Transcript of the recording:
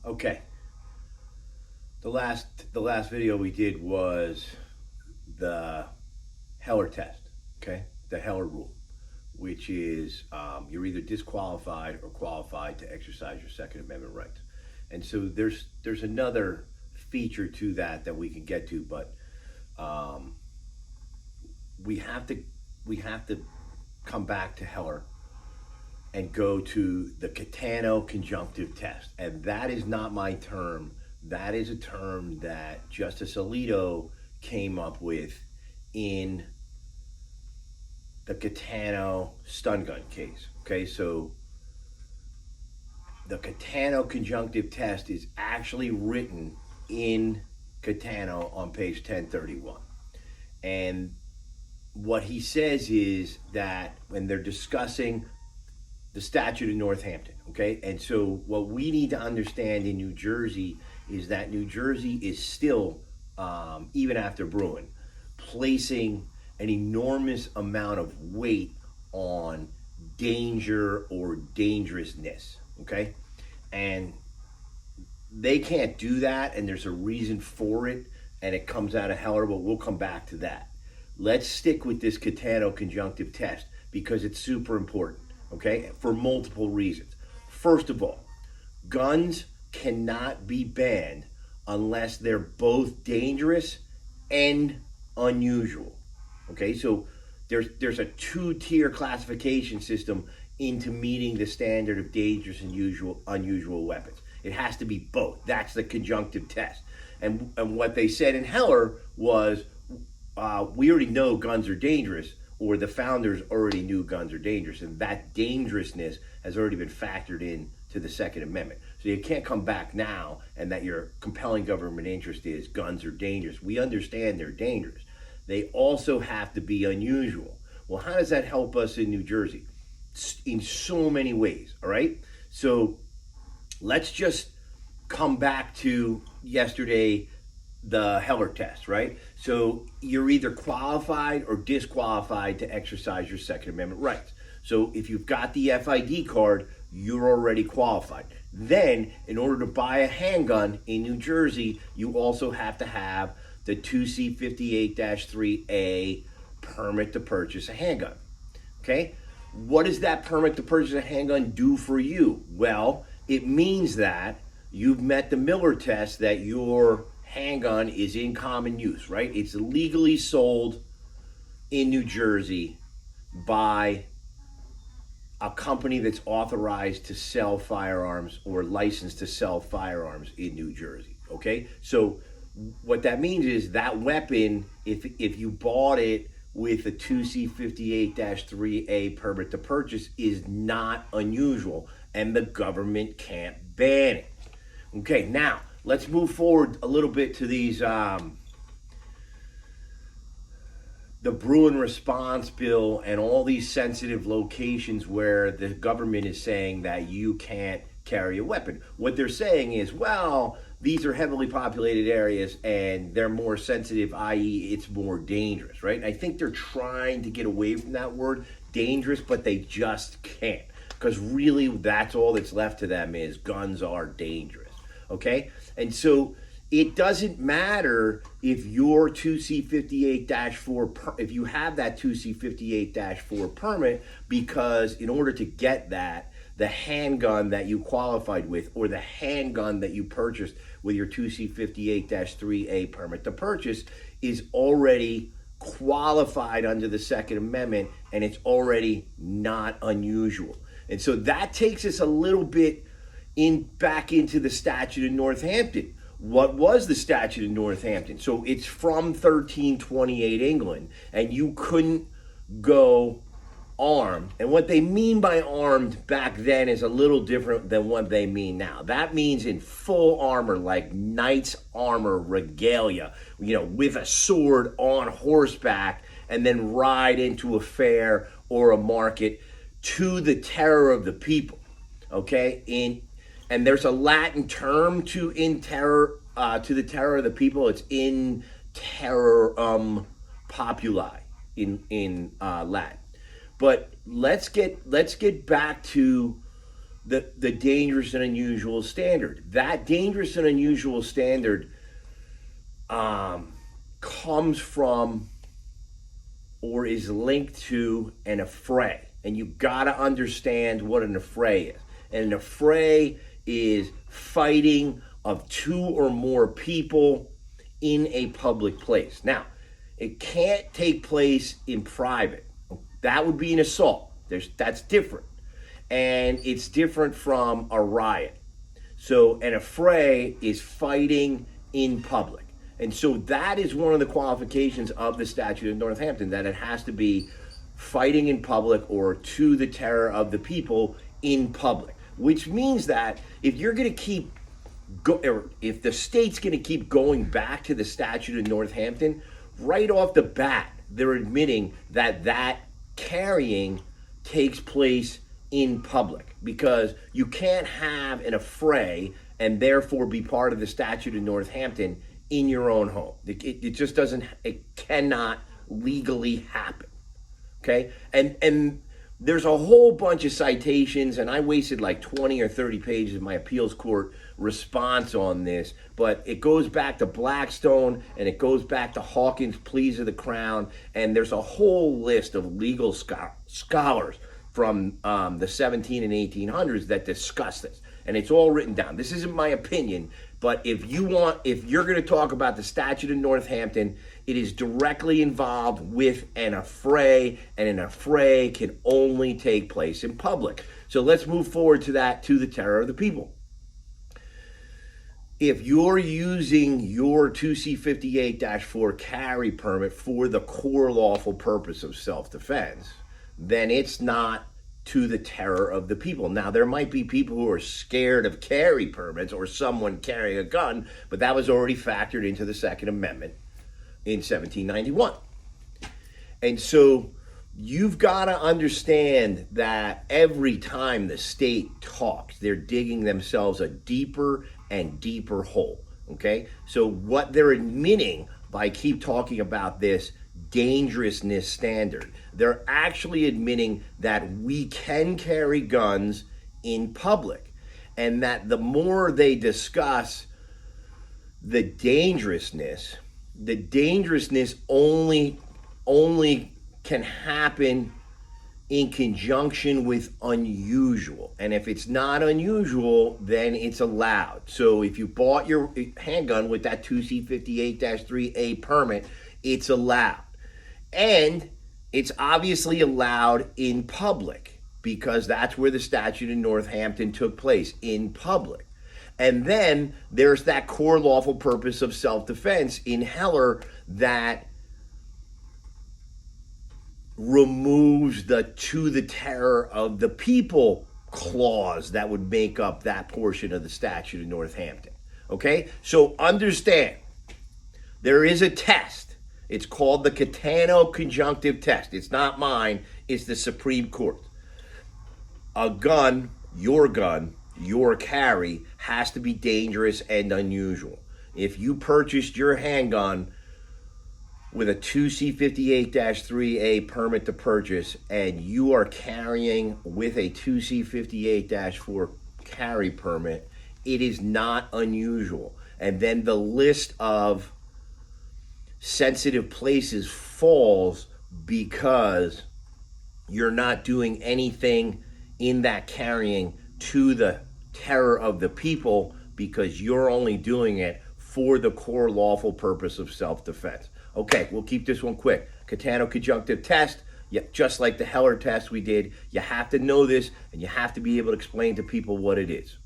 Okay. The last video we did was the Heller test. Okay, the Heller rule, which is you're either disqualified or qualified to exercise your Second Amendment rights. And so there's another feature to that we can get to, but um, we have to come back to Heller and go to the Caetano conjunctive test. And that is not my term. That is a term that Justice Alito came up with in the Caetano stun gun case. Okay, so the Caetano conjunctive test is actually written in Caetano on page 1031. And what he says is that when they're discussing the statute in Northampton, okay? And so what we need to understand in New Jersey is that New Jersey is still, even after Bruin, placing an enormous amount of weight on danger or dangerousness, okay? And they can't do that, and there's a reason for it, and it comes out of Heller, but we'll come back to that. Let's stick with this Caetano conjunctive test because it's super important, okay, for multiple reasons. First of all, guns cannot be banned unless they're both dangerous and unusual. Okay, so there's a two-tier classification system into meeting the standard of dangerous and unusual weapons. It has to be both. That's the conjunctive test. And what they said in Heller was, we already know guns are dangerous, or the founders already knew guns are dangerous, and that dangerousness has already been factored in to the Second Amendment. So you can't come back now and that your compelling government interest is guns are dangerous. We understand they're dangerous. They also have to be unusual. Well, how does that help us in New Jersey? In so many ways, all right? So let's just come back to yesterday, the Heller test, right? So you're either qualified or disqualified to exercise your Second Amendment rights. So if you've got the FID card, you're already qualified. Then, in order to buy a handgun in New Jersey, you also have to have the 2C58-3A permit to purchase a handgun. Okay? What does that permit to purchase a handgun do for you? Well, it means that you've met the Miller test, that your handgun is in common use, right? It's legally sold in New Jersey by a company that's authorized to sell firearms or licensed to sell firearms in New Jersey, okay? So what that means is that weapon, if you bought it with a 2C58-3A permit to purchase, is not unusual, and the government can't ban it. Okay, now let's move forward a little bit to these the Bruin response bill and all these sensitive locations where the government is saying that you can't carry a weapon. What they're saying is, well, these are heavily populated areas and they're more sensitive, i.e. it's more dangerous, right? And I think they're trying to get away from that word dangerous, but they just can't, because really that's all that's left to them is guns are dangerous, okay? And so it doesn't matter if your 2C58-4, if you have that 2C58-4 permit, because in order to get that, the handgun that you qualified with or the handgun that you purchased with your 2C58-3A permit to purchase is already qualified under the Second Amendment, and it's already not unusual. And so that takes us a little bit back into the statute in Northampton. What was the statute in Northampton? So it's from 1328 England, and you couldn't go armed. And what they mean by armed back then is a little different than what they mean now. That means in full armor, like knight's armor regalia, with a sword on horseback, and then ride into a fair or a market to the terror of the people. Okay? And there's a Latin term to the terror of the people. It's in terror populi in Latin. But let's get back to the dangerous and unusual standard. That dangerous and unusual standard comes from or is linked to an affray. And you gotta understand what an affray is. And an affray is fighting of two or more people in a public place. Now, it can't take place in private. That would be an assault. That's different. And it's different from a riot. So an affray is fighting in public. And so that is one of the qualifications of the Statute of Northampton, that it has to be fighting in public or to the terror of the people in public, which means that if you're going to keep if the state's going to keep going back to the Statute of Northampton, right off the bat, they're admitting that that carrying takes place in public, because you can't have an affray and therefore be part of the Statute of Northampton in your own home. It just doesn't, it cannot legally happen. Okay? And there's a whole bunch of citations, and I wasted like 20 or 30 pages of my appeals court response on this, but it goes back to Blackstone and it goes back to Hawkins' Pleas of the Crown, and there's a whole list of legal scholars from the 17 and 1800s that discuss this, and it's all written down. This isn't my opinion, but if you're going to talk about the Statute of Northampton, it is directly involved with an affray, and an affray can only take place in public. So let's move forward to that, to the terror of the people. If you're using your 2C58-4 carry permit for the core lawful purpose of self-defense, then it's not to the terror of the people. Now, there might be people who are scared of carry permits or someone carrying a gun, but that was already factored into the Second Amendment in 1791. And so you've got to understand that every time the state talks, they're digging themselves a deeper and deeper hole, okay? So what they're admitting by keep talking about this dangerousness standard, they're actually admitting that we can carry guns in public, and that the more they discuss the dangerousness only can happen in conjunction with unusual. And if it's not unusual, then it's allowed. So if you bought your handgun with that 2C58-3A permit, it's allowed. And it's obviously allowed in public, because that's where the Statute in Northampton took place, in public. And then there's that core lawful purpose of self-defense in Heller that removes the to the terror of the people clause that would make up that portion of the Statute of Northampton. Okay? So understand, there is a test. It's called the Caetano conjunctive test. It's not mine, it's the Supreme Court. A gun, your carry, has to be dangerous and unusual. If you purchased your handgun with a 2C58-3A permit to purchase, and you are carrying with a 2C58-4 carry permit, it is not unusual. And then the list of sensitive places falls because you're not doing anything in that carrying to the terror of the people, because you're only doing it for the core lawful purpose of self-defense. Okay, we'll keep this one quick. Caetano conjunctive test, just like the Heller test we did, you have to know this, and you have to be able to explain to people what it is.